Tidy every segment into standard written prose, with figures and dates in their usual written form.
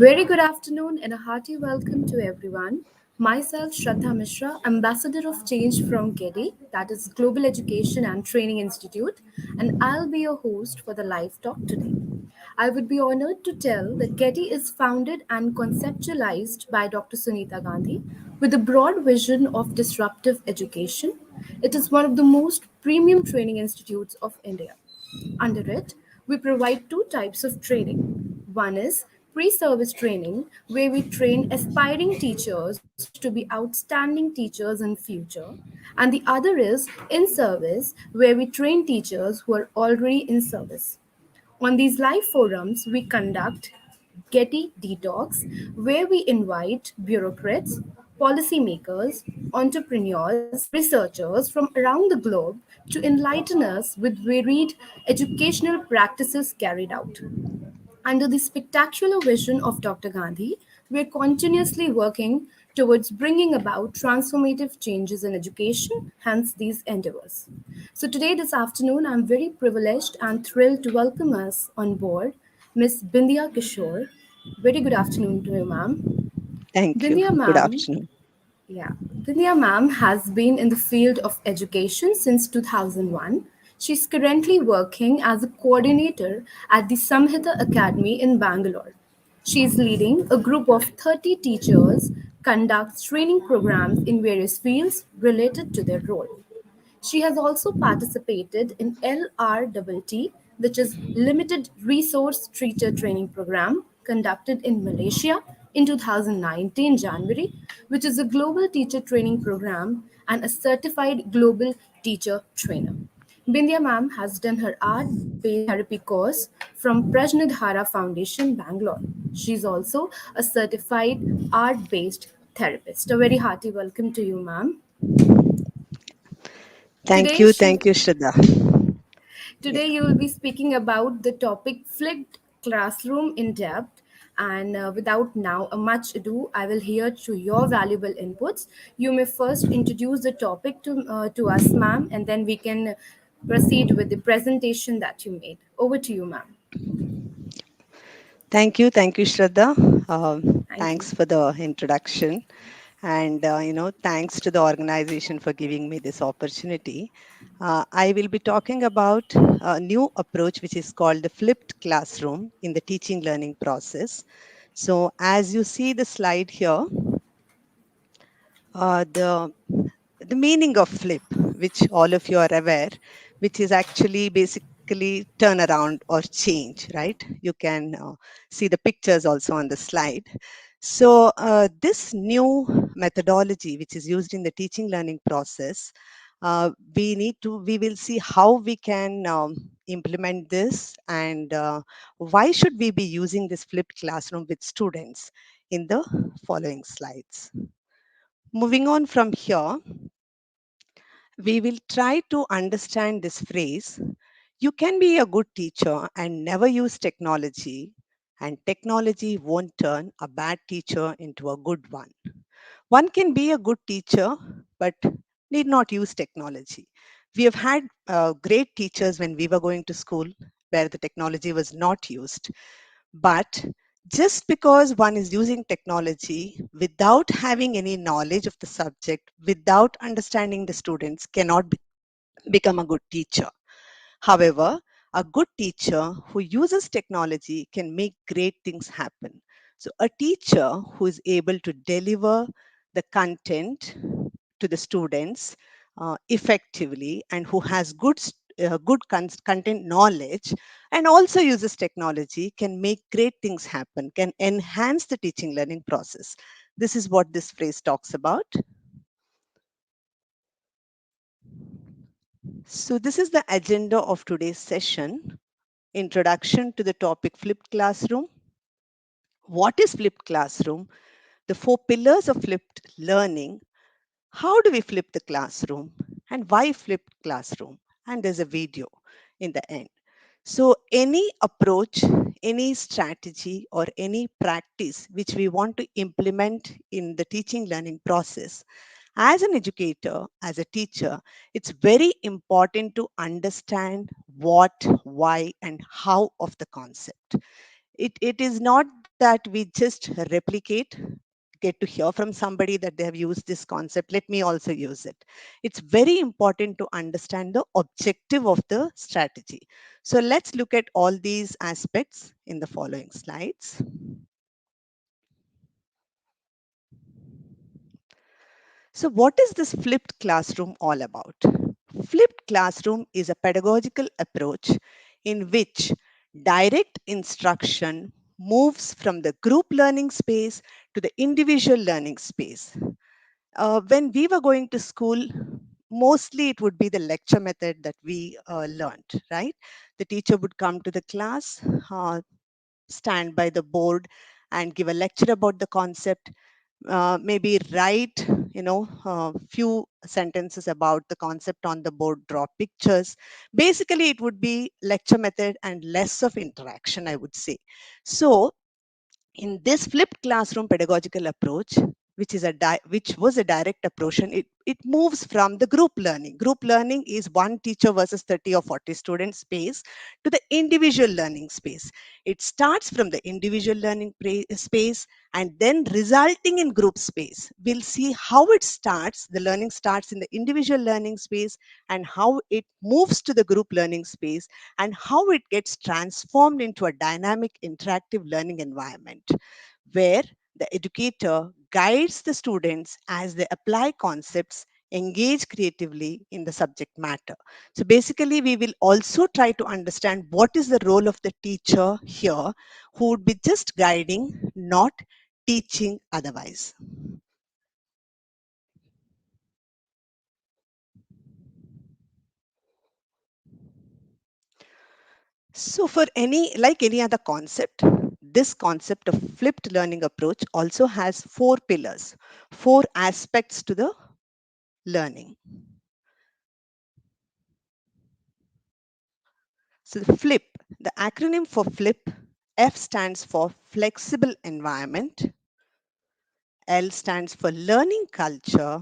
Very good afternoon and a hearty welcome to everyone. Myself, Shraddha Mishra, Ambassador of Change from GETI, that is Global Education and Training Institute, and I'll be your host for the live talk today. I would be honored to tell that GETI is founded and conceptualized by Dr. Sunita Gandhi with a broad vision of disruptive education. It is one of the most premium training institutes of India. Under it, we provide two types of training. One is pre service training, where we train aspiring teachers to be outstanding teachers in future. And the other is in service, where we train teachers who are already in service. On these live forums, we conduct GETI Detox, where we invite bureaucrats, policymakers, entrepreneurs, and researchers from around the globe to enlighten us with varied educational practices carried out. Under the spectacular vision of Dr. Gandhi, we are continuously working towards bringing about transformative changes in education, hence these endeavors. So, today, this afternoon, I'm very privileged and thrilled to welcome us on board Miss Bindiya Kishore. Very good afternoon to you, ma'am. Thank you. Bindiya, Good ma'am, afternoon. yeah. Vidya ma'am has been in the field of education since 2001. She's currently working as a coordinator at the Samhita Academy in Bangalore. She's leading a group of 30 teachers, conducts training programs in various fields related to their role. She has also participated in LRTT, which is Limited Resource Teacher Training Program, conducted in Malaysia in 2019 January, which is a global teacher training program and a certified global teacher trainer. Bindia ma'am has done her art-based therapy course from Prajnadhara Foundation, Bangalore. She's also a certified art-based therapist. A very hearty welcome to you, ma'am. Today, she Thank you, Shraddha. Yeah. Today, you will be speaking about the topic flipped classroom in depth. And without now a much ado, I will hear to your valuable inputs. You may first introduce the topic to us, ma'am, and then we can proceed with the presentation that you made. Over to you, ma'am. Thank you, Shraddha. Thank you. Thanks for the introduction. And, thanks to the organization for giving me this opportunity. I will be talking about a new approach which is called the flipped classroom in the teaching learning process. So, as you see the slide here, uh, the the meaning of flip, which all of you are aware, which is actually basically turn around or change, right? You can see the pictures also on the slide. So this new methodology, which is used in the teaching learning process, we will see how we can implement this and why should we be using this flipped classroom with students in the following slides. Moving on from here, we will try to understand this phrase. You can be a good teacher and never use technology, and technology won't turn a bad teacher into a good one. One can be a good teacher, but need not use technology. We have had great teachers when we were going to school where the technology was not used. But just because one is using technology without having any knowledge of the subject, without understanding the students, cannot become a good teacher. However, a good teacher who uses technology can make great things happen. So, a teacher who is able to deliver the content to the students effectively and who has content knowledge and also uses technology can make great things happen, can enhance the teaching learning process. This is what this phrase talks about. So, this is the agenda of today's session. Introduction to the topic flipped classroom. What is flipped classroom? The four pillars of flipped learning. How do we flip the classroom? And why flipped classroom? And there's a video in the end. So, any approach, any strategy, or any practice which we want to implement in the teaching learning process As an educator, as a teacher, it's very important to understand what, why, and how of the concept. It is not that we just replicate, get to hear from somebody that they have used this concept, let me also use it. It's very important to understand the objective of the strategy. So let's look at all these aspects in the following slides. So what is this flipped classroom all about? Flipped classroom is a pedagogical approach in which direct instruction moves from the group learning space to the individual learning space. When we were going to school, mostly it would be the lecture method that we learned, right? The teacher would come to the class, stand by the board and give a lecture about the concept, maybe write a few sentences about the concept on the board, draw pictures. Basically it would be lecture method and less of interaction, I would say. So in this flipped classroom pedagogical approach, which is which was a direct approach, and it moves from the group learning. Group learning is one teacher versus 30 or 40 student space to the individual learning space. It starts from the individual learning space and then resulting in group space. We'll see how it starts. The learning starts in the individual learning space and how it moves to the group learning space and how it gets transformed into a dynamic interactive learning environment where the educator guides the students as they apply concepts, engage creatively in the subject matter. So basically, we will also try to understand what is the role of the teacher here, who would be just guiding, not teaching otherwise. So for like any other concept, this concept of flipped learning approach also has four pillars, four aspects to the learning. So the flip, the acronym for flip, F stands for flexible environment, L stands for learning culture,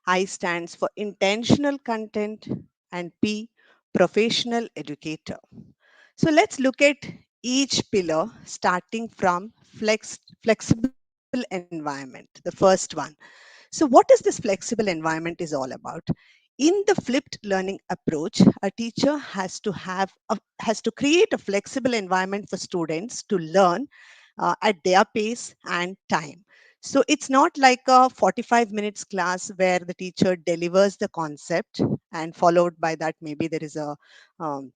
I stands for intentional content, and P, professional educator. So let's look at each pillar starting from flexible environment, the first one. So what is this flexible environment is all about? In the flipped learning approach, a teacher has to create a flexible environment for students to learn at their pace and time. So it's not like a 45 minutes class where the teacher delivers the concept and followed by that maybe there is a um,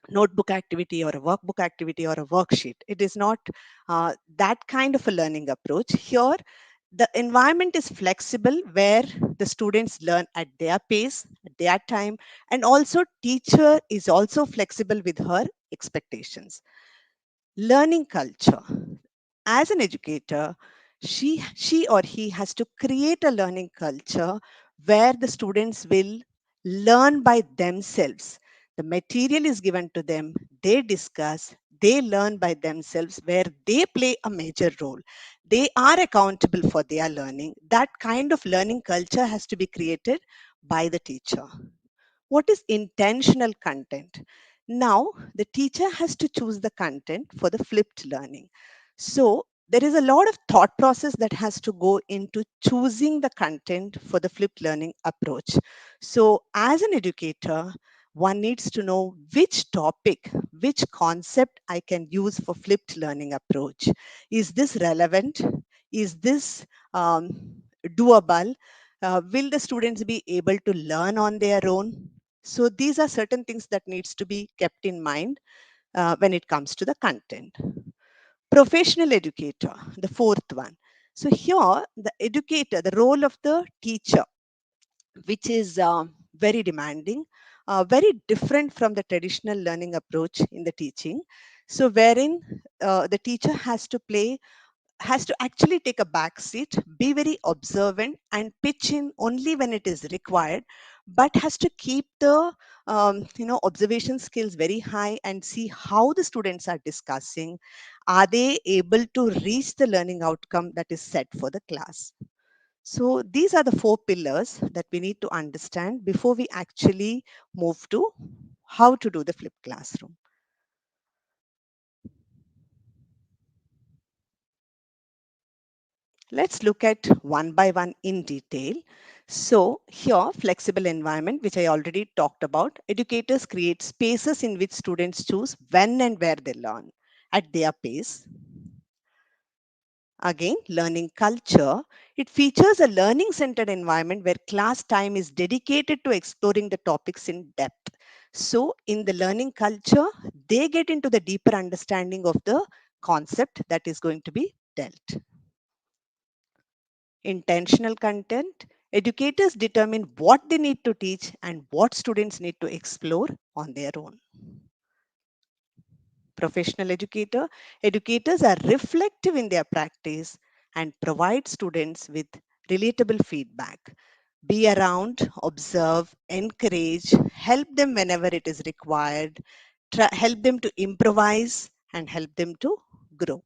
notebook activity or a workbook activity or a worksheet. It is not that kind of a learning approach. Here, the environment is flexible where the students learn at their pace, at their time, and also teacher is also flexible with her expectations. Learning culture. As an educator, she or he has to create a learning culture where the students will learn by themselves. The material is given to them, they discuss, they learn by themselves, where they play a major role. They are accountable for their learning. That kind of learning culture has to be created by the teacher. What is intentional content? Now, the teacher has to choose the content for the flipped learning. So, there is a lot of thought process that has to go into choosing the content for the flipped learning approach. So, as an educator, one needs to know which topic, which concept I can use for flipped learning approach. Is this relevant? Is this doable? Will the students be able to learn on their own? So these are certain things that needs to be kept in mind when it comes to the content. Professional educator, the fourth one. So here, the educator, the role of the teacher, which is very demanding, very different from the traditional learning approach in the teaching. So wherein the teacher has to actually take a back seat, be very observant, and pitch in only when it is required, but has to keep the observation skills very high and see how the students are discussing. Are they able to reach the learning outcome that is set for the class? So these are the four pillars that we need to understand before we actually move to how to do the flipped classroom. Let's look at one by one in detail. So here, flexible environment, which I already talked about, educators create spaces in which students choose when and where they learn at their pace. Again, learning culture. It features a learning centered environment where class time is dedicated to exploring the topics in depth. So, in the learning culture, they get into the deeper understanding of the concept that is going to be dealt. Intentional content. Educators determine what they need to teach and what students need to explore on their own. Professional educator. Educators are reflective in their practice and provide students with relatable feedback. Be around, observe, encourage, help them whenever it is required, help them to improvise, and help them to grow.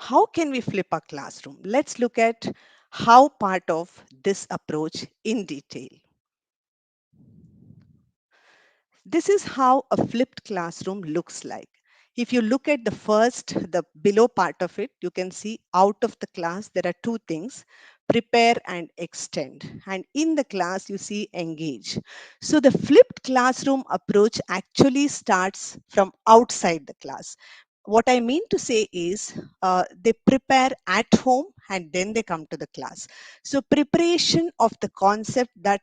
How can we flip a classroom? Let's look at how part of this approach in detail. This is how a flipped classroom looks like. If you look at the below part of it, you can see out of the class, there are two things, prepare and extend. And in the class, you see engage. So the flipped classroom approach actually starts from outside the class. What I mean to say is they prepare at home and then they come to the class. So preparation of the concept that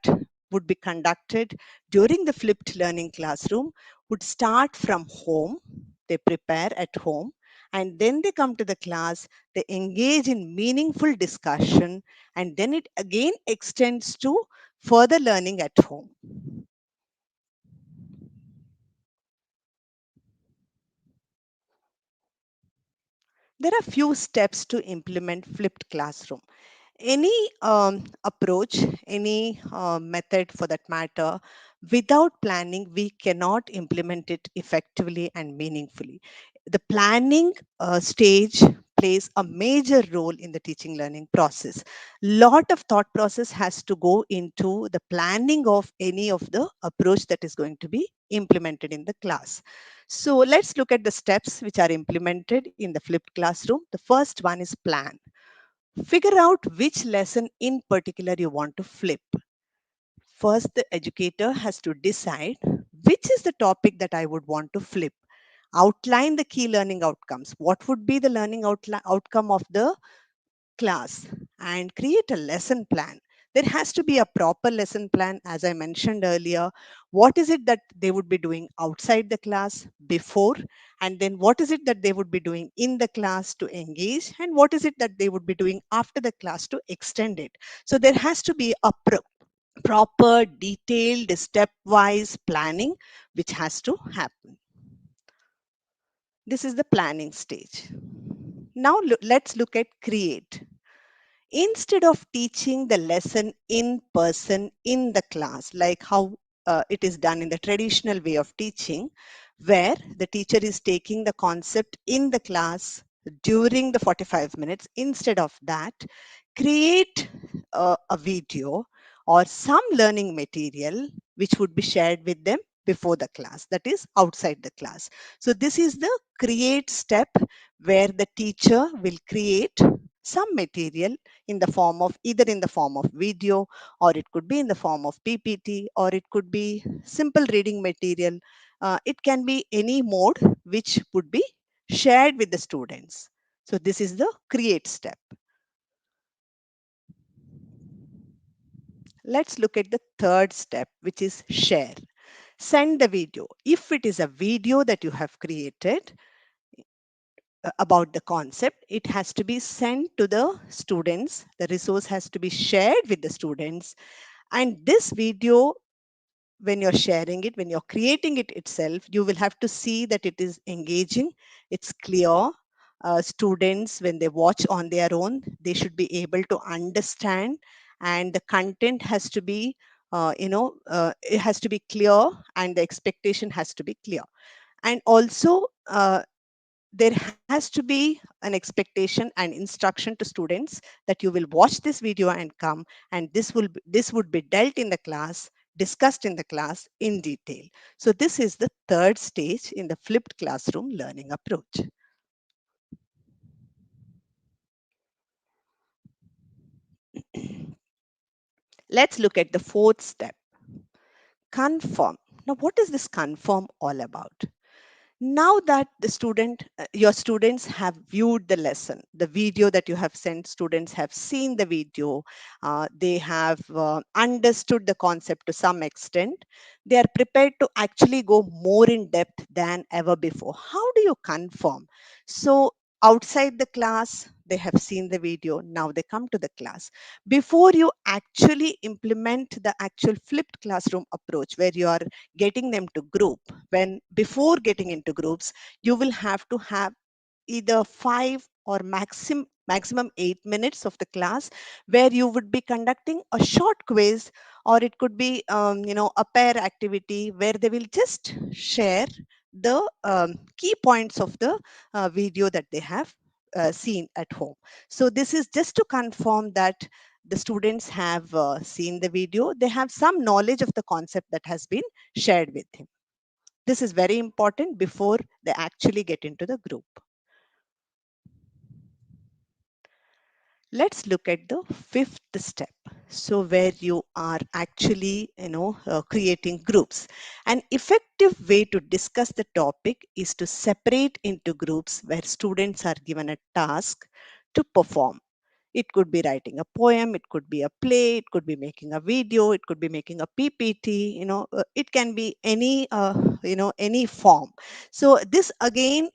would be conducted during the flipped learning classroom would start from home. They prepare at home and then they come to the class, they engage in meaningful discussion, and then it again extends to further learning at home. There are few steps to implement flipped classroom. Any approach, any method for that matter, without planning, we cannot implement it effectively and meaningfully. The planning stage plays a major role in the teaching learning process. Lot of thought process has to go into the planning of any of the approach that is going to be implemented in the class. So let's look at the steps which are implemented in the flipped classroom. The first one is plan. Figure out which lesson in particular you want to flip. First, the educator has to decide which is the topic that I would want to flip. Outline the key learning outcomes. What would be the learning outcome of the class and create a lesson plan. There has to be a proper lesson plan, as I mentioned earlier. What is it that they would be doing outside the class before? And then what is it that they would be doing in the class to engage? And what is it that they would be doing after the class to extend it? So there has to be a proper, detailed, stepwise planning which has to happen. This is the planning stage. Now let's look at create. Instead of teaching the lesson in person in the class, like how it is done in the traditional way of teaching, where the teacher is taking the concept in the class during the 45 minutes, instead of that, create a video or some learning material which would be shared with them before the class, that is outside the class. So this is the create step where the teacher will create some material in the form of either in the form of video, or it could be in the form of PPT, or it could be simple reading material. It can be any mode which would be shared with the students. So this is the create step. Let's look at the third step, which is share. Send the video. If it is a video that you have created about the concept, it has to be sent to the students. The resource has to be shared with the students. And this video, when you're sharing it, when you're creating it itself, you will have to see that it is engaging, it's clear. Students, when they watch on their own, they should be able to understand, and the content has to be, it has to be clear, and the expectation has to be clear. And also, there has to be an expectation and instruction to students that you will watch this video and come, and this would be dealt in the class, discussed in the class in detail. So this is the third stage in the flipped classroom learning approach. Let's look at the fourth step, confirm. Now, what is this confirm all about? Now that your students have viewed the lesson, the video that you have sent, students have seen the video, they have understood the concept to some extent, they are prepared to actually go more in depth than ever before. How do you confirm? So outside the class, they have seen the video, now they come to the class. Before you actually implement the actual flipped classroom approach, where you are getting them to group, when before getting into groups, you will have to have either 5 or maximum 8 minutes of the class, where you would be conducting a short quiz, or it could be a pair activity where they will just share the key points of the video that they have seen at home. So this is just to confirm that the students have seen the video, they have some knowledge of the concept that has been shared with him. This is very important before they actually get into the group. Let's look at the fifth step. So where you are actually, creating groups. An effective way to discuss the topic is to separate into groups where students are given a task to perform. It could be writing a poem, it could be a play, it could be making a video, it could be making a PPT, it can be any form. So this again,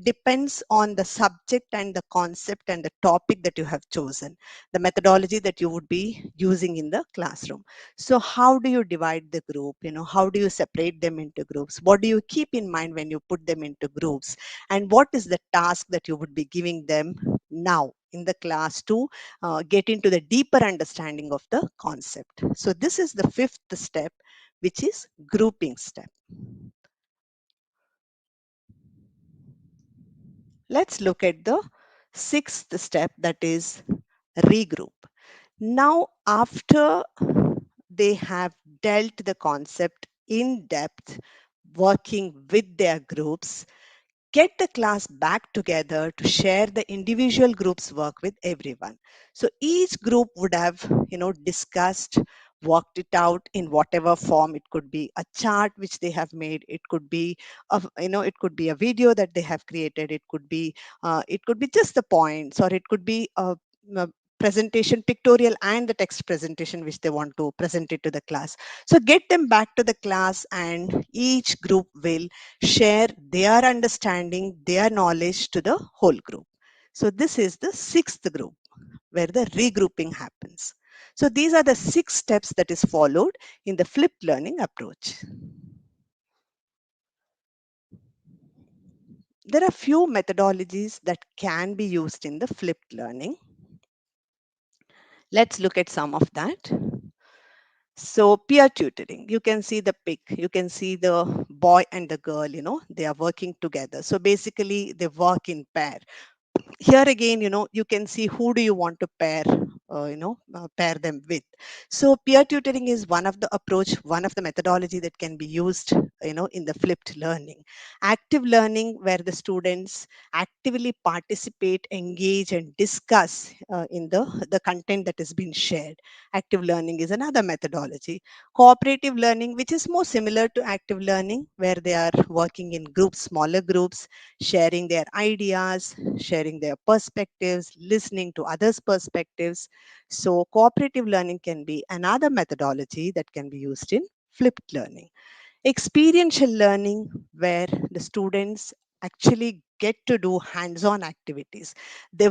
depends on the subject and the concept and the topic that you have chosen, the methodology that you would be using in the classroom. So how do you divide the group? How do you separate them into groups? What do you keep in mind when you put them into groups? And what is the task that you would be giving them now in the class to get into the deeper understanding of the concept? So this is the fifth step, which is grouping step. Let's look at the sixth step, that is regroup. Now, after they have dealt the concept in depth, working with their groups, get the class back together to share the individual groups work with everyone. So each group would have discussed, worked it out in whatever form. It could be a chart which they have made, it could be it could be a video that they have created, it could be just the points, or it could be a presentation pictorial and the text presentation which they want to present it to the class. So get them back to the class, and each group will share their understanding, their knowledge to the whole group. So this is the sixth group where the regrouping happens. So these are the 6 steps that is followed in the flipped learning approach. There are few methodologies that can be used in the flipped learning. Let's look at some of that. So peer tutoring, you can see the pic, you can see the boy and the girl, they are working together. So basically they work in pair. Here again, you can see who do you want to pair them with. So peer tutoring is one of the approach, one of the methodology that can be used in the flipped learning. Active learning, where the students actively participate, engage and discuss in the content that has been shared. Active learning is another methodology. Cooperative learning, which is more similar to active learning, where they are working in groups, smaller groups, sharing their ideas, sharing their perspectives, listening to others' perspectives. So cooperative learning can be another methodology that can be used in flipped learning. Experiential learning, where the students actually get to do hands-on activities. They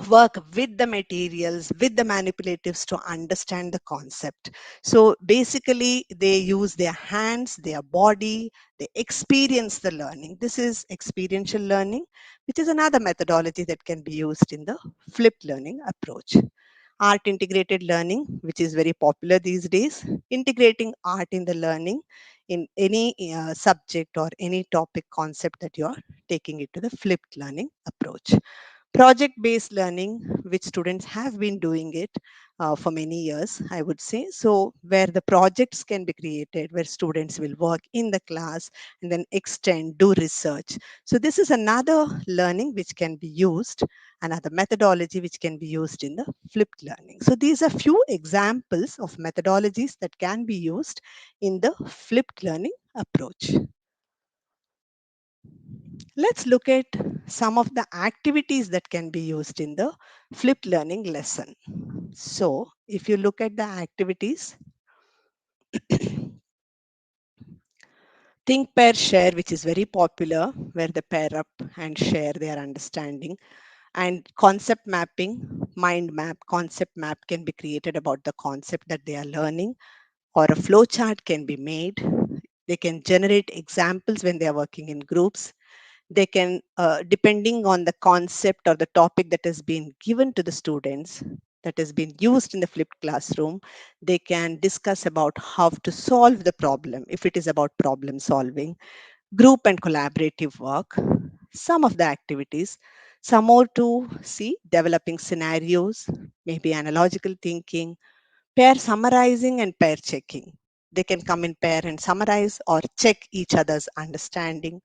work with the materials, with the manipulatives to understand the concept. So basically, they use their hands, their body, they experience the learning. This is experiential learning, which is another methodology that can be used in the flipped learning approach. Art integrated learning, which is very popular these days, integrating art in the learning in any subject or any topic concept that you're taking it to the flipped learning approach. Project based learning, which students have been doing it for many years, I would say. So, where the projects can be created, where students will work in the class and then extend, do research. So, this is another learning which can be used, another methodology which can be used in the flipped learning. So, these are few examples of methodologies that can be used in the flipped learning approach. Let's look at some of the activities that can be used in the flipped learning lesson. So, if you look at the activities, think, pair, share, which is very popular, where they pair up and share their understanding. And concept mapping, mind map, concept map can be created about the concept that they are learning, or a flow chart can be made. They can generate examples when they are working in groups. They can, depending on the concept or the topic that has been given to the students, that has been used in the flipped classroom, they can discuss about how to solve the problem if it is about problem solving, group and collaborative work. Some of the activities, some more to see developing scenarios, maybe analogical thinking, pair summarizing and pair checking. They can come in pair and summarize or check each other's understanding,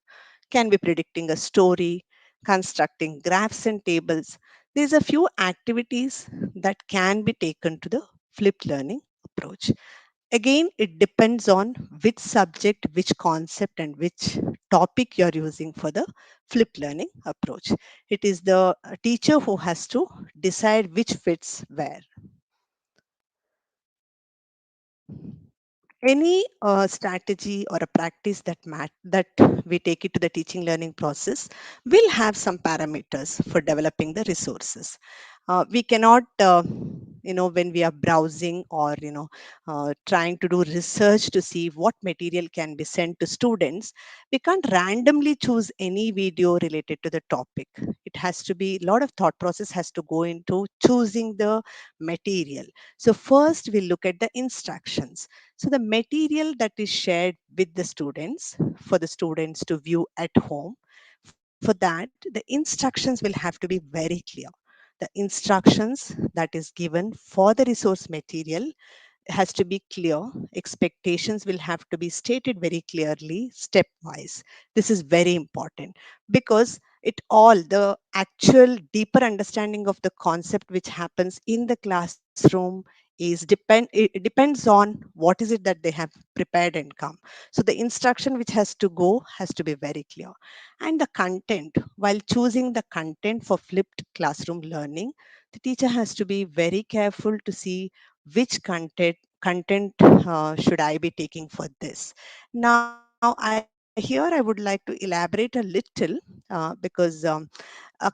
can be predicting a story, constructing graphs and tables. These are few activities that can be taken to the flipped learning approach. Again, it depends on which subject, which concept, and which topic you're using for the flipped learning approach. It is the teacher who has to decide which fits where. Any strategy or a practice that we take it to the teaching learning process will have some parameters for developing the resources. We cannot when we are browsing or trying to do research to see what material can be sent to students, we can't randomly choose any video related to the topic. It has to be, a lot of thought process has to go into choosing the material. So first we look at the instructions. So the material that is shared with the students for the students to view at home, for that, the instructions will have to be very clear. The instructions that is given for the resource material has to be clear. Expectations will have to be stated very clearly, stepwise. This is very important because it all, the actual deeper understanding of the concept which happens in the classroom it depends on what is it that they have prepared and come. So the instruction which has to go has to be very clear. And the content, while choosing the content for flipped classroom learning, the teacher has to be very careful to see which content should I be taking for this. Now, here I would like to elaborate a little because a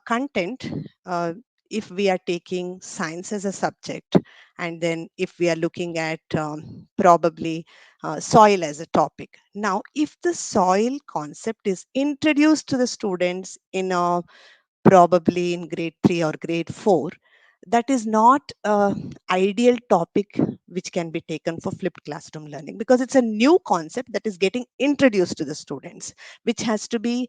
content, uh, if we are taking science as a subject, and then if we are looking at probably soil as a topic. Now, if the soil concept is introduced to the students in a probably in grade 3 or grade 4, that is not a ideal topic which can be taken for flipped classroom learning, because it's a new concept that is getting introduced to the students, which has to be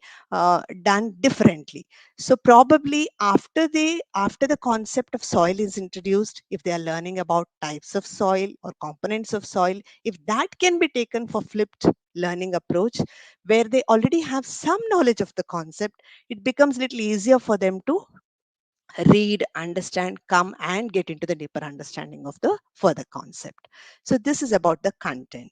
done differently. So probably after the concept of soil is introduced, if they are learning about types of soil or components of soil, if that can be taken for flipped learning approach, where they already have some knowledge of the concept, it becomes a little easier for them to read, understand, come and get into the deeper understanding of the further concept. So this is about the content.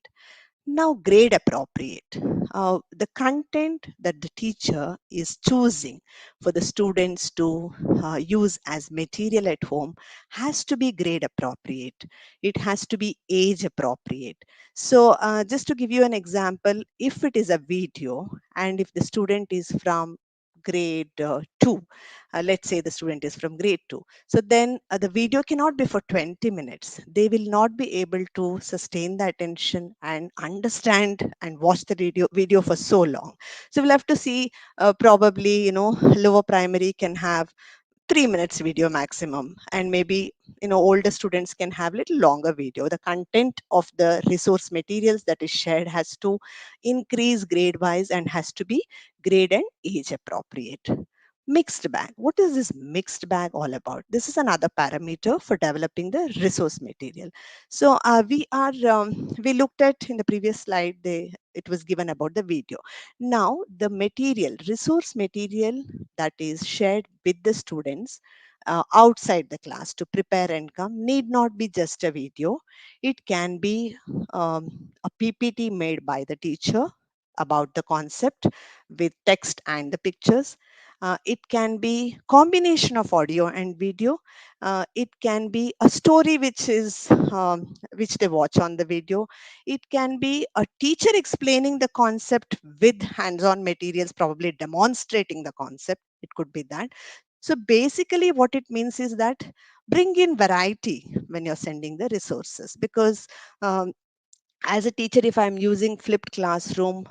Now, grade appropriate. The content that the teacher is choosing for the students to use as material at home has to be grade appropriate. It has to be age appropriate. So, just to give you an example, if it is a video and if the student is from grade 2, let's say the student is from grade 2, so then the video cannot be for 20 minutes. They will not be able to sustain the attention and understand and watch the video for so long. So we'll have to see, probably, lower primary can have 3 minutes video maximum, and maybe older students can have little longer video. The content of the resource materials that is shared has to increase grade wise and has to be grade and age appropriate. Mixed bag. What is this mixed bag all about? This is another parameter for developing the resource material. So we looked at in the previous slide, it was given about the video. Now the material, resource material that is shared with the students outside the class to prepare and come need not be just a video. It can be a PPT made by the teacher about the concept with text and the pictures. It can be combination of audio and video. It can be a story which they watch on the video. It can be a teacher explaining the concept with hands-on materials, probably demonstrating the concept. It could be that. So basically, what it means is that bring in variety when you're sending the resources, because um, as a teacher, if I'm using flipped classroom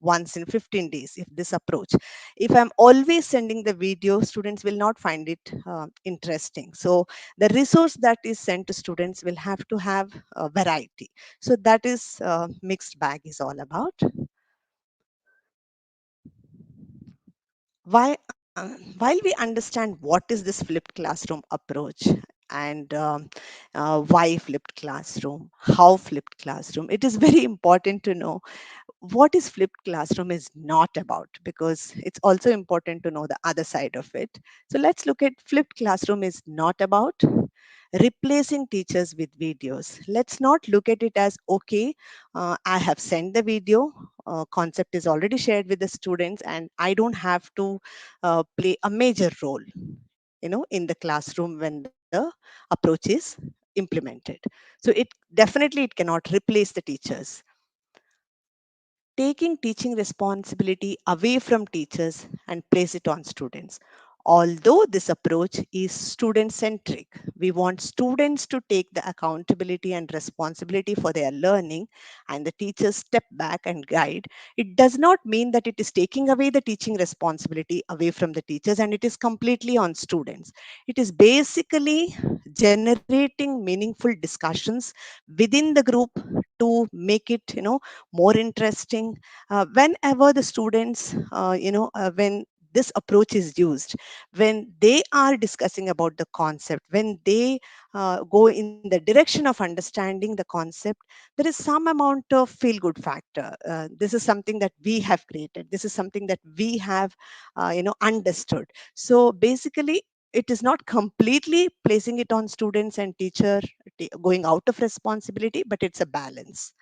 once in 15 days, if this approach, if I'm always sending the video, students will not find it interesting. So the resource that is sent to students will have to have variety. So that is mixed bag is all about. Why While we understand what is this flipped classroom approach, and why flipped classroom, how flipped classroom, it is very important to know what is flipped classroom is not about, because it's also important to know the other side of it. So let's look at flipped classroom is not about replacing teachers with videos. Let's not look at it as, okay, I have sent the video, concept is already shared with the students, and I don't have to play a major role, in the classroom when the approach is implemented. So it cannot replace the teachers. Taking teaching responsibility away from teachers and place it on students. Although this approach is student centric, we want students to take the accountability and responsibility for their learning, and the teachers step back and guide. It does not mean that it is taking away the teaching responsibility away from the teachers and it is completely on students. It is basically generating meaningful discussions within the group to make it, more interesting. Whenever the students, when this approach is used, when they are discussing about the concept, when they go in the direction of understanding the concept, there is some amount of feel good factor. This is something that we have created. This is something that we have, understood. So basically, it is not completely placing it on students and teacher going out of responsibility, but it's a balance.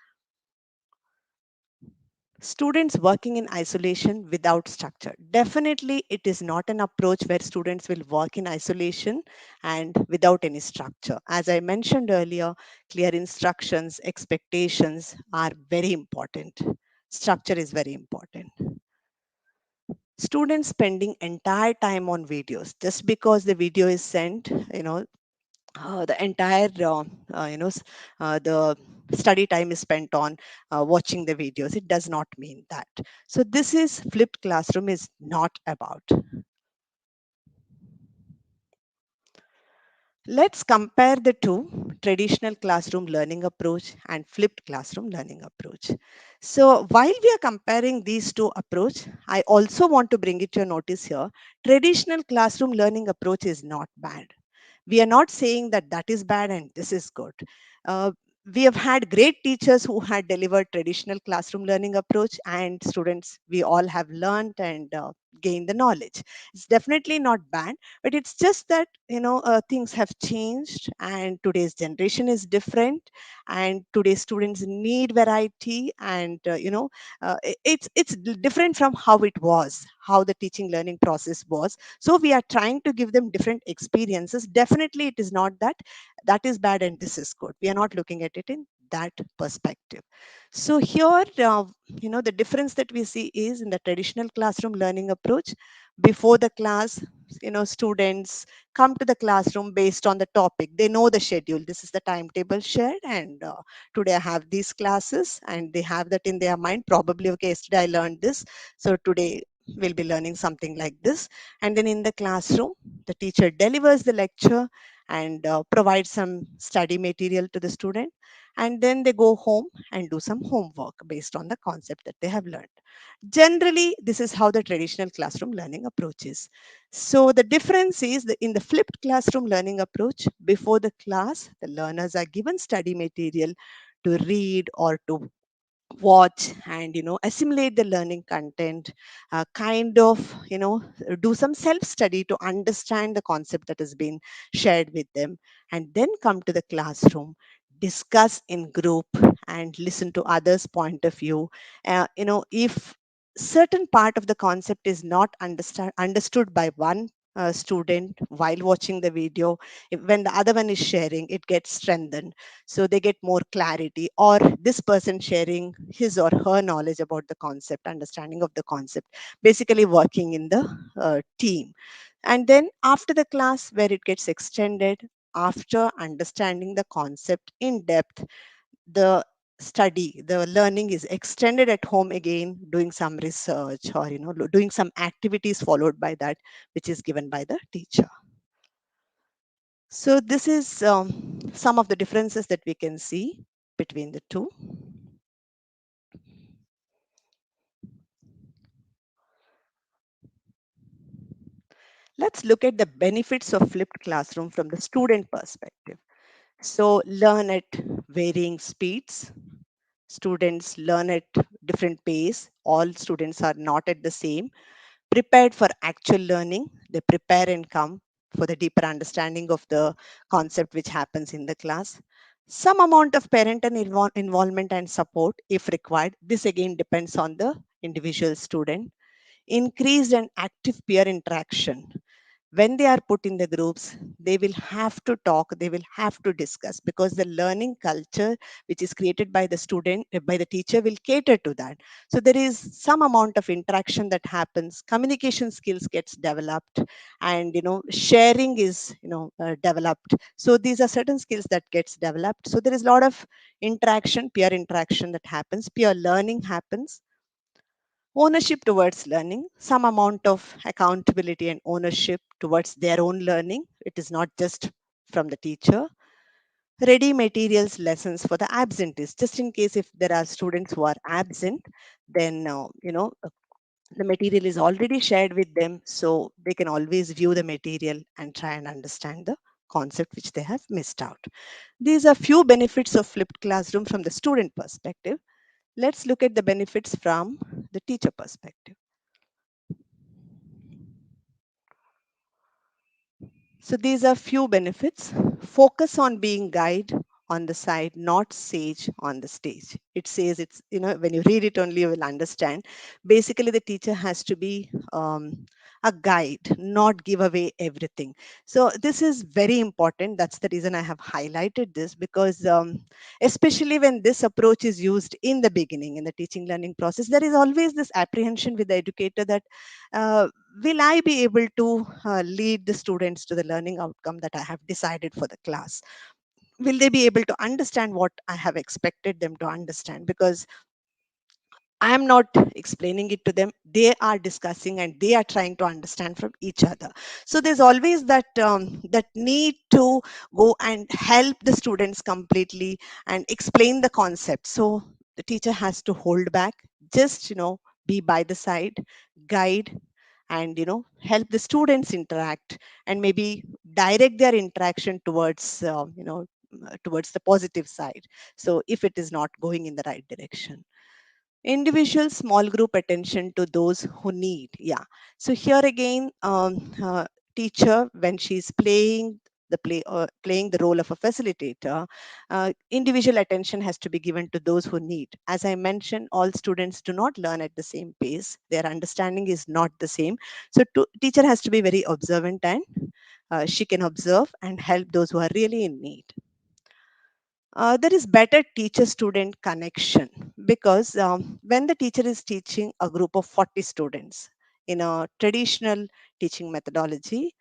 Students working in isolation without structure. Definitely, it is not an approach where students will work in isolation and without any structure. As I mentioned earlier, clear instructions, expectations are very important. Structure is very important. Students spending entire time on videos just because the video is sent, the entire the study time is spent on watching the videos. It does not mean that. So this is flipped classroom is not about. Let's compare the two, traditional classroom learning approach and flipped classroom learning approach. So while we are comparing these two approach, I also want to bring it to your notice here. Traditional classroom learning approach is not bad. We are not saying that that is bad and this is good. Uh, we have had great teachers who had delivered traditional classroom learning approach, and students, we all have learned and gained the knowledge. It's definitely not bad, but it's just that, things have changed and today's generation is different, and today's students need variety, and it's different from how it was, how the teaching learning process was. So we are trying to give them different experiences. Definitely it is not that that is bad and this is good. We are not looking at it in that perspective. So here, the difference that we see is in the traditional classroom learning approach. Before the class, students come to the classroom based on the topic. They know the schedule. This is the timetable shared, and today I have these classes, and they have that in their mind. Probably, okay, yesterday I learned this, so today will be learning something like this. And then in the classroom, the teacher delivers the lecture and provides some study material to the student. And then they go home and do some homework based on the concept that they have learned. Generally, this is how the traditional classroom learning approach is. So the difference is that in the flipped classroom learning approach, before the class, the learners are given study material to read or to watch and assimilate the learning content, kind of do some self study to understand the concept that has been shared with them, and then come to the classroom, discuss in group and listen to others point of view. If certain part of the concept is not understood by one student while watching the video, when the other one is sharing, it gets strengthened, so they get more clarity, or this person sharing his or her knowledge about the concept, understanding of the concept, basically working in the team. And then after the class, where it gets extended, after understanding the concept in depth, the the learning is extended at home again, doing some research, or doing some activities followed by that, which is given by the teacher. So this is some of the differences that we can see between the two. Let's look at the benefits of flipped classroom from the student perspective. So learn at varying speeds. Students learn at different pace. All students are not at the same. Prepared for actual learning. They prepare and come for the deeper understanding of the concept which happens in the class. Some amount of parental involvement and support if required. This again depends on the individual student. Increased and active peer interaction. When they are put in the groups, they will have to talk, they will have to discuss, because the learning culture which is created by the student, by the teacher, will cater to that. So there is some amount of interaction that happens, communication skills gets developed, and sharing is developed. So these are certain skills that gets developed. So there is a lot of interaction, peer interaction that happens, peer learning happens. Ownership towards learning, some amount of accountability and ownership towards their own learning. It is not just from the teacher. Ready materials lessons for the absentees, just in case if there are students who are absent, then the material is already shared with them, so they can always view the material and try and understand the concept which they have missed out. These are few benefits of flipped classroom from the student perspective. Let's look at the benefits from the teacher perspective. So these are few benefits. Focus on being guide on the side, not sage on the stage. It says, it's, when you read it only, you will understand. Basically, the teacher has to be a guide, not give away everything. So this is very important. That's the reason I have highlighted this, because especially when this approach is used in the beginning, in the teaching learning process, there is always this apprehension with the educator that uh, will I be able to lead the students to the learning outcome that I have decided for the class? Will they be able to understand what I have expected them to understand? Because I am not explaining it to them. They are discussing and they are trying to understand from each other. So there's always that need to go and help the students completely and explain the concept. So the teacher has to hold back, just be by the side, guide, and help the students interact, and maybe direct their interaction towards towards the positive side, so if it is not going in the right direction. Individual small group attention to those who need. Yeah. So here again, teacher, when she's playing the role of a facilitator, individual attention has to be given to those who need. As I mentioned, all students do not learn at the same pace. Their understanding is not the same. So teacher has to be very observant, and she can observe and help those who are really in need. There is better teacher student connection, because when the teacher is teaching a group of 40 students in a traditional teaching methodology,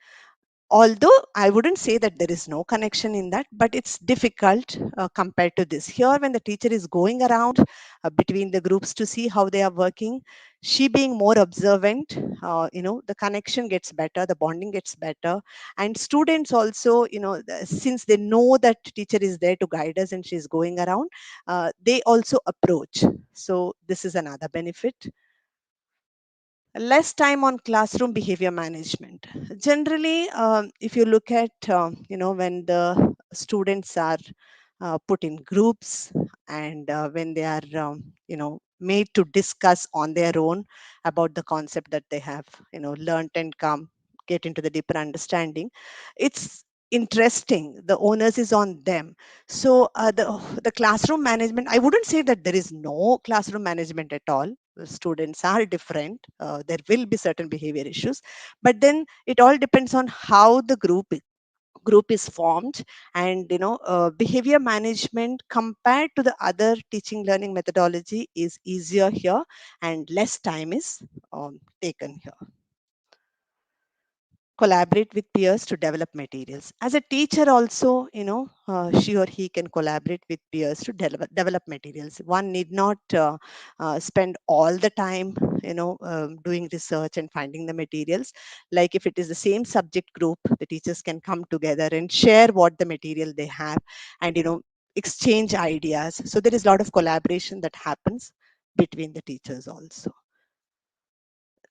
Although I wouldn't say that there is no connection in that, but it's difficult compared to this. Here, when the teacher is going around between the groups to see how they are working, she being more observant, the connection gets better, the bonding gets better. And students also, since they know that teacher is there to guide us and she's going around, they also approach. So this is another benefit. Less time on classroom behavior management. Generally, if you look at, when the students are put in groups, and when they are, made to discuss on their own about the concept that they have, learned and come get into the deeper understanding, it's interesting. The onus is on them. So the classroom management, I wouldn't say that there is no classroom management at all. The students are different. There will be certain behavior issues, but then it all depends on how the group is formed. And behavior management compared to the other teaching learning methodology is easier here, and less time is taken here. Collaborate with peers to develop materials. As a teacher also, she or he can collaborate with peers to develop materials. One need not spend all the time, doing research and finding the materials. Like if it is the same subject group, the teachers can come together and share what the material they have, and, exchange ideas. So there is a lot of collaboration that happens between the teachers also.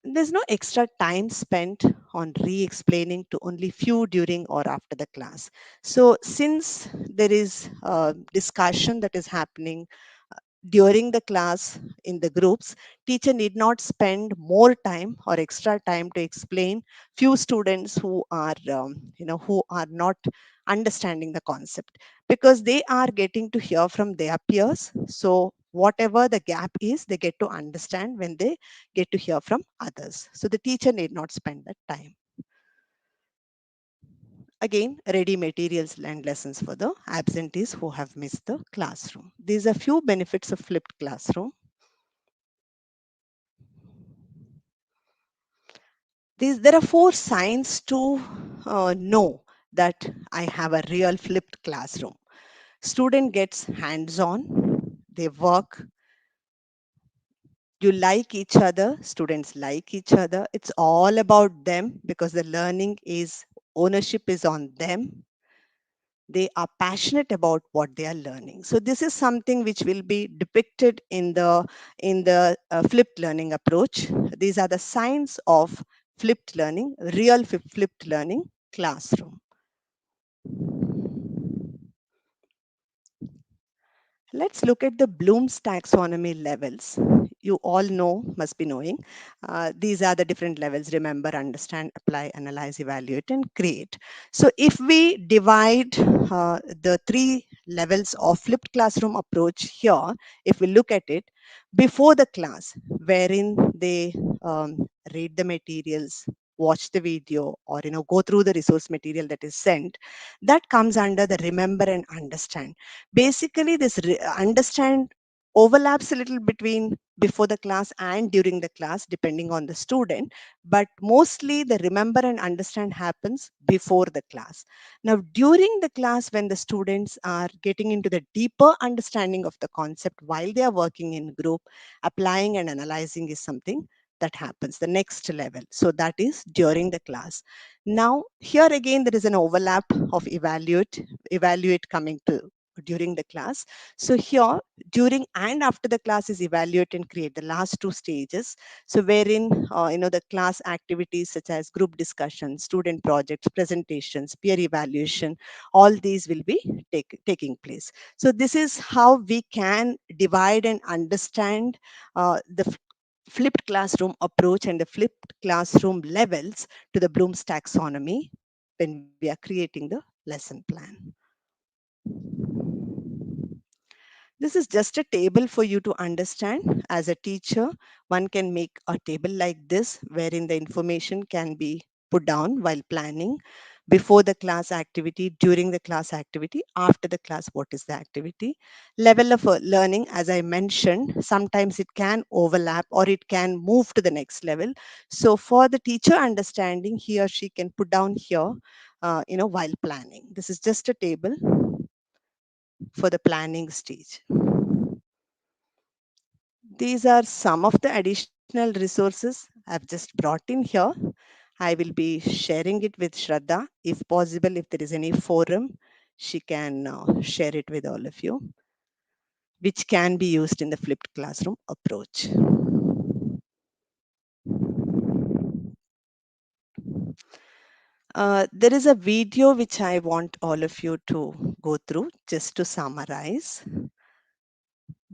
There's no extra time spent on re-explaining to only few during or after the class. So since there is discussion that is happening during the class in the groups, teacher need not spend more time or extra time to explain few students who are not understanding the concept, because they are getting to hear from their peers. So whatever the gap is, they get to understand when they get to hear from others. So the teacher need not spend that time. Again, ready materials and lessons for the absentees who have missed the classroom. These are few benefits of flipped classroom. There are four signs to know that I have a real flipped classroom. Student gets hands-on, they work, you like each other, students like each other. It's all about them because the learning is, ownership is on them. They are passionate about what they are learning. So this is something which will be depicted in the flipped learning approach. These are the signs of flipped learning, real flipped learning classroom. Let's look at the Bloom's taxonomy levels. You all know, must be knowing. These are the different levels: remember, understand, apply, analyze, evaluate, and create. So if we divide the three levels of flipped classroom approach here, if we look at it, before the class, wherein they read the materials, watch the video, or go through the resource material that is sent, that comes under the remember and understand. Basically, this understand overlaps a little between before the class and during the class, depending on the student, but mostly the remember and understand happens before the class. Now, during the class, when the students are getting into the deeper understanding of the concept while they are working in group, applying and analyzing is something that happens, the next level. So that is during the class. Now, here again, there is an overlap of evaluate coming to during the class. So here, during and after the class is evaluate and create, the last two stages. So wherein, the class activities such as group discussion, student projects, presentations, peer evaluation, all these will be taking place. So this is how we can divide and understand the flipped classroom approach and the flipped classroom levels to the Bloom's taxonomy when we are creating the lesson plan. This is just a table for you to understand. As a teacher, one can make a table like this, wherein the information can be put down while planning: before the class activity, during the class activity, after the class, what is the activity. Level of learning, as I mentioned, sometimes it can overlap or it can move to the next level. So for the teacher understanding, he or she can put down here while planning. This is just a table for the planning stage. These are some of the additional resources I've just brought in here. I will be sharing it with Shraddha. If possible, if there is any forum, she can share it with all of you, which can be used in the flipped classroom approach. There is a video which I want all of you to go through just to summarize.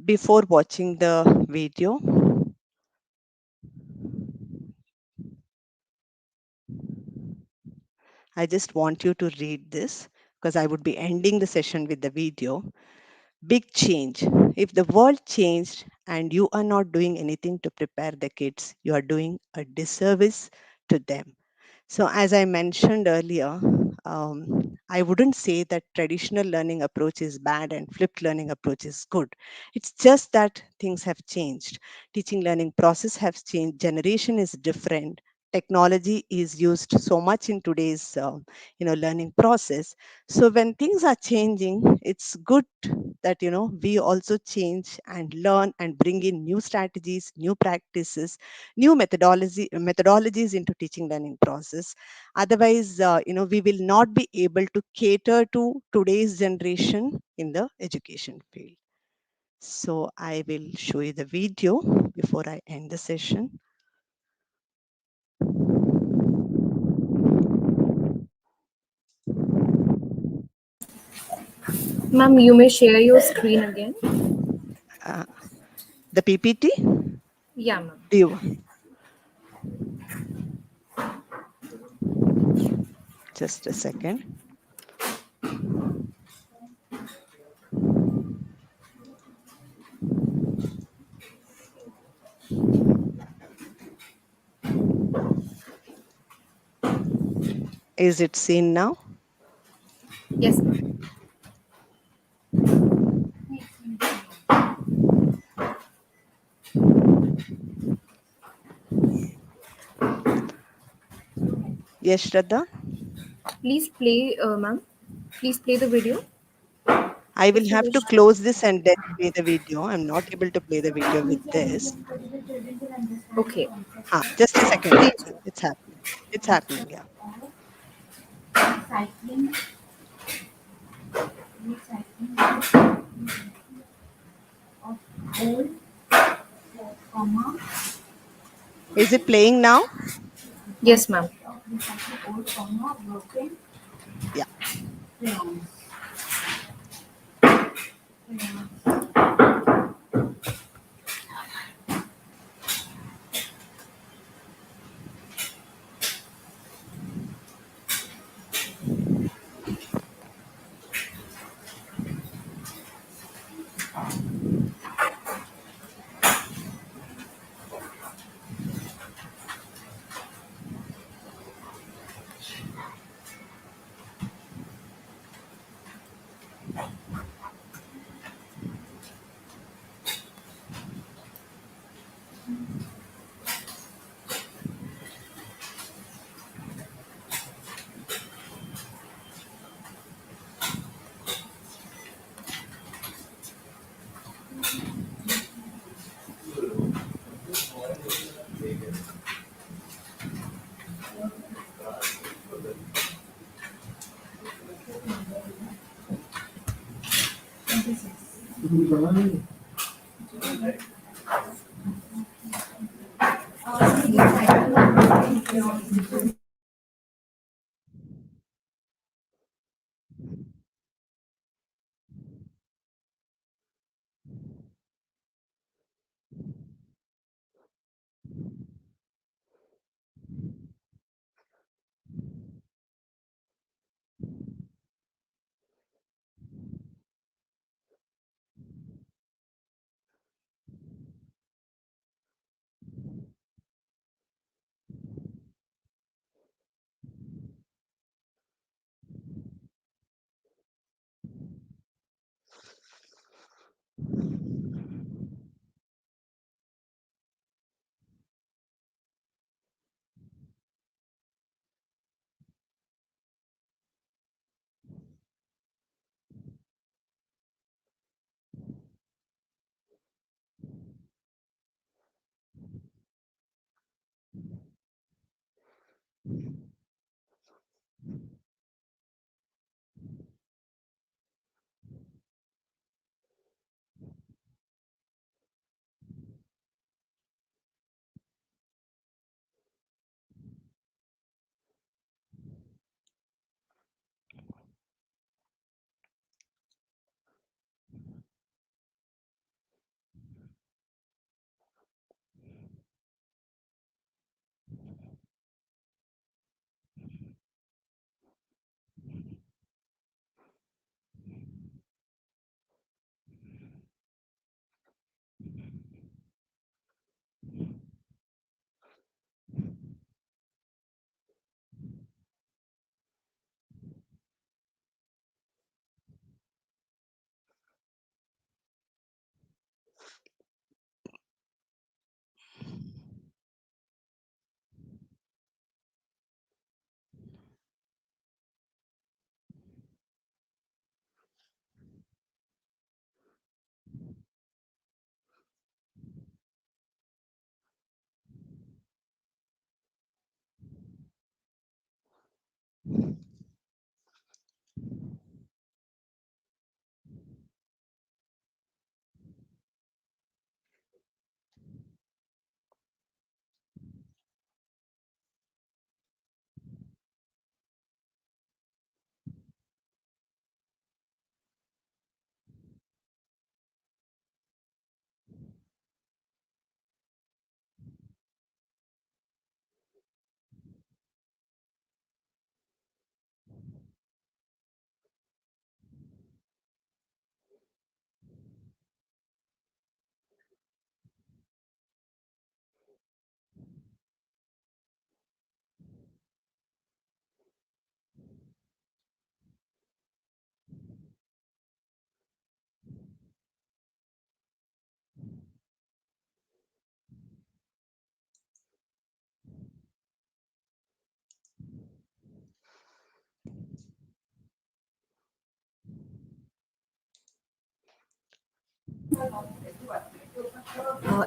Before watching the video, I just want you to read this because I would be ending the session with the video. Big change. If the world changed and you are not doing anything to prepare the kids, you are doing a disservice to them. So, as I mentioned earlier, I wouldn't say that traditional learning approach is bad and flipped learning approach is good. It's just that things have changed. Teaching learning process has changed. Generation is different. Technology is used so much in today's learning process. So when things are changing, it's good that we also change and learn and bring in new strategies, new practices, new methodologies into teaching learning process. Otherwise, we will not be able to cater to today's generation in the education field. So I will show you the video before I end the session. Ma'am, you may share your screen again. uh, the PPT. Yeah, ma'am. Do you just a second? Is it seen now? Yes, ma'am. Yes, Shraddha. Please play, ma'am. Please play the video I will if you have to wish to. close this and then play the video. I'm not able to play the video with this. Okay. Just a second. Please. It's happening. It's happening. Yeah. Is it playing now? Yes, ma'am. Yeah.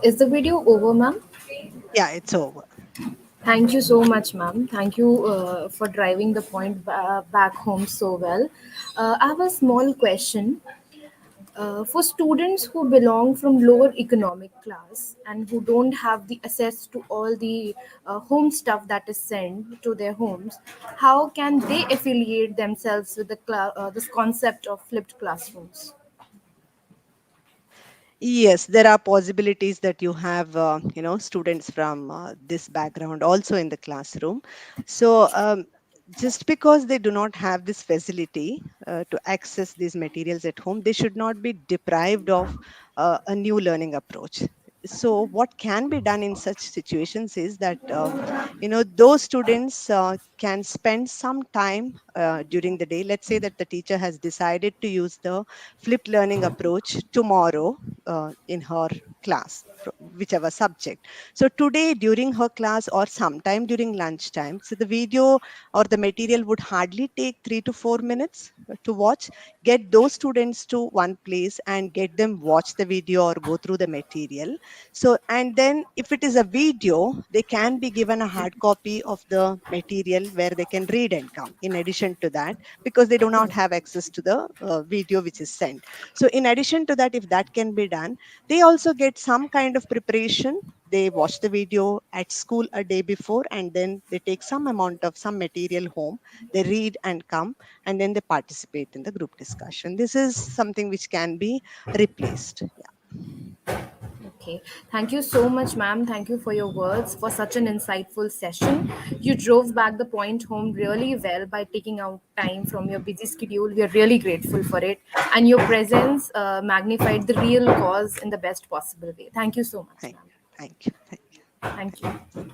Is the video over, ma'am? Yeah, it's over. Thank you so much, ma'am. Thank you for driving the point back home so well. I have a small question. For students who belong from lower economic class and who don't have the access to all the home stuff that is sent to their homes, how can they affiliate themselves with this concept of flipped classrooms? Yes, there are possibilities that you have, students from this background also in the classroom. So, just because they do not have this facility to access these materials at home, they should not be deprived of a new learning approach. So, what can be done in such situations is that, those students can spend some time during the day. Let's say that the teacher has decided to use the flipped learning approach tomorrow in her class, whichever subject. So today during her class or sometime during lunchtime, so the video or the material would hardly take 3 to 4 minutes to watch. Get those students to one place and get them watch the video or go through the material. So, and then if it is a video, they can be given a hard copy of the material where they can read and come in addition to that, because they do not have access to the video which is sent. So in addition to that, if that can be done, they also get some kind of preparation. They watch the video at school a day before, and then they take some amount of some material home. They read and come, and then they participate in the group discussion. This is something which can be replaced. Okay. Thank you so much, ma'am. Thank you for your words, for such an insightful session. You drove back the point home really well by taking out time from your busy schedule. We are really grateful for it. And your presence magnified the real cause in the best possible way. Thank you so much, Thank ma'am. you. Thank you. Thank you. Thank you.